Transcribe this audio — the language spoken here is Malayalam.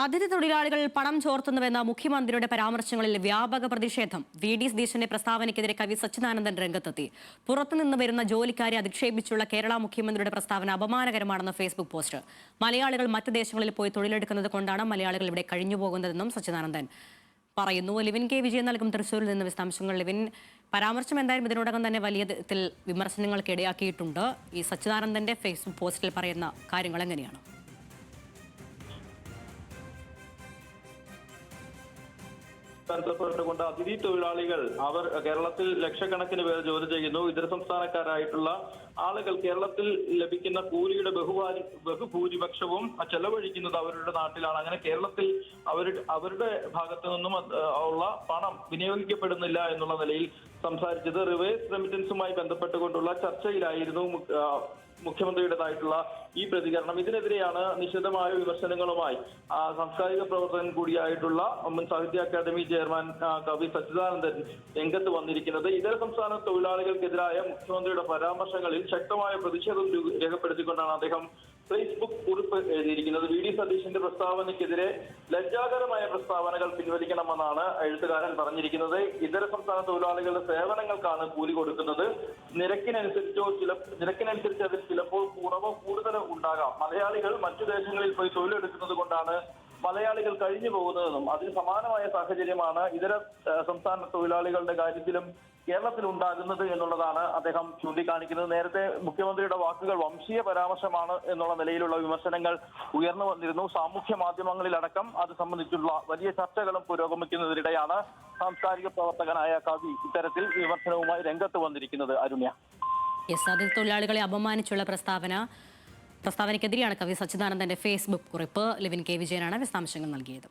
അതിഥി തൊഴിലാളികൾ പണം ചോർത്തുന്നുവെന്ന മുഖ്യമന്ത്രിയുടെ പരാമർശങ്ങളിൽ വ്യാപക പ്രതിഷേധം. വി.ഡി. സതീശന്റെ പ്രസ്താവനയ്ക്കെതിരെ കവി സച്ചിദാനന്ദൻ രംഗത്തെത്തി. പുറത്തുനിന്ന് വരുന്ന ജോലിക്കാരെ അധിക്ഷേപിച്ചുള്ള കേരള മുഖ്യമന്ത്രിയുടെ പ്രസ്താവന അപമാനകരമാണെന്ന് ഫേസ്ബുക്ക് പോസ്റ്റ്. മലയാളികൾ മറ്റ് ദേശങ്ങളിൽ പോയി തൊഴിലെടുക്കുന്നത് കൊണ്ടാണ് മലയാളികൾ ഇവിടെ കഴിഞ്ഞുപോകുന്നതെന്നും സച്ചിദാനന്ദൻ പറയുന്നു. ലിവിൻ കെ വിജയൻ നൽകും തൃശ്ശൂരിൽ നിന്ന് വിശദാംശങ്ങൾ. ലിവിൻ, പരാമർശം എന്തായാലും ഇതിനോടകം തന്നെ വലിയ തരത്തിൽ വിമർശനങ്ങൾക്ക് ഇടയാക്കിയിട്ടുണ്ട്. ഈ സച്ചിദാനന്ദന്റെ ഫേസ്ബുക്ക് പോസ്റ്റിൽ പറയുന്ന കാര്യങ്ങൾ എങ്ങനെയാണ്? ബന്ധപ്പെട്ടുകൊണ്ട് അതിഥി തൊഴിലാളികൾ അവർ കേരളത്തിൽ ലക്ഷക്കണക്കിന് പേർ ജോലി ചെയ്യുന്നു. ഇതര സംസ്ഥാനക്കാരായിട്ടുള്ള ആളുകൾ കേരളത്തിൽ ലഭിക്കുന്ന കൂലിയുടെ ബഹുഭൂരിപക്ഷവും ചെലവഴിക്കുന്നത് അവരുടെ നാട്ടിലാണ്. അങ്ങനെ കേരളത്തിൽ അവരുടെ ഭാഗത്തു നിന്നും ഉള്ള പണം വിനിയോഗിക്കപ്പെടുന്നില്ല എന്നുള്ള നിലയിൽ സംസാരിച്ചത് റിവേഴ്സ് റെമിറ്റൻസുമായി ബന്ധപ്പെട്ടുകൊണ്ടുള്ള ചർച്ചയിലായിരുന്നു മുഖ്യമന്ത്രിയുടേതായിട്ടുള്ള ഈ പ്രതികരണം. ഇതിനെതിരെയാണ് നിശിതമായ വിമർശനങ്ങളുമായി സാംസ്കാരിക പ്രവർത്തകൻ കൂടിയായിട്ടുള്ള മുൻ സാഹിത്യ അക്കാദമി ചെയർമാൻ കവി സച്ചിദാനന്ദൻ രംഗത്ത് വന്നിരിക്കുന്നത്. ഇതര സംസ്ഥാന തൊഴിലാളികൾക്കെതിരായ മുഖ്യമന്ത്രിയുടെ പരാമർശങ്ങളിൽ ശക്തമായ പ്രതിഷേധം രേഖപ്പെടുത്തിക്കൊണ്ടാണ് അദ്ദേഹം ഫേസ്ബുക്ക് കുറിപ്പ് എഴുതിയിരിക്കുന്നത്. വി.ഡി. സതീശന്റെ പ്രസ്താവനയ്ക്കെതിരെ ലജ്ജാകരമായ പ്രസ്താവനകൾ പിൻവലിക്കണമെന്നാണ് എഴുത്തുകാരൻ പറഞ്ഞിരിക്കുന്നത്. ഇതര സംസ്ഥാന തൊഴിലാളികളുടെ സേവനങ്ങൾക്കാണ് കൂലി കൊടുക്കുന്നത്. നിരക്കിനനുസരിച്ച് അതിൽ ചിലപ്പോൾ കുറവോ കൂടുതലോ ഉണ്ടാകാം. മലയാളികൾ മറ്റു ദേശങ്ങളിൽ പോയി തൊഴിലെടുക്കുന്നത് കൊണ്ടാണ് മലയാളികൾ കഴിഞ്ഞു പോകുന്നതെന്നും അതിന് സമാനമായ സാഹചര്യമാണ് ഇതര സംസ്ഥാന തൊഴിലാളികളുടെ കാര്യത്തിലും കേരളത്തിൽ ഉണ്ടാകുന്നത് എന്നുള്ളതാണ് അദ്ദേഹം ചൂണ്ടിക്കാണിക്കുന്നത്. നേരത്തെ മുഖ്യമന്ത്രിയുടെ വാക്കുകൾ വംശീയ പരാമർശമാണ് എന്നുള്ള നിലയിലുള്ള വിമർശനങ്ങൾ ഉയർന്നു വന്നിരുന്നു. സാമൂഹ്യ മാധ്യമങ്ങളിലടക്കം അത് സംബന്ധിച്ചുള്ള വലിയ ചർച്ചകളും പുരോഗമിക്കുന്നതിനിടെയാണ് സാംസ്കാരിക പ്രവർത്തകനായ കവി ഇത്തരത്തിൽ വിമർശനവുമായി രംഗത്ത് വന്നിരിക്കുന്നത്. അരുണ്യ, അതിഥി തൊഴിലാളികളെ അപമാനിച്ചുള്ള പ്രസ്താവനയ്ക്കെതിരെയാണ് കവി സച്ചിദാനന്ദന്റെ ഫേസ്ബുക്ക് കുറിപ്പ്. ലിവിൻ കെ വിജയനാണ് വിശദാംശങ്ങൾ നൽകിയത്.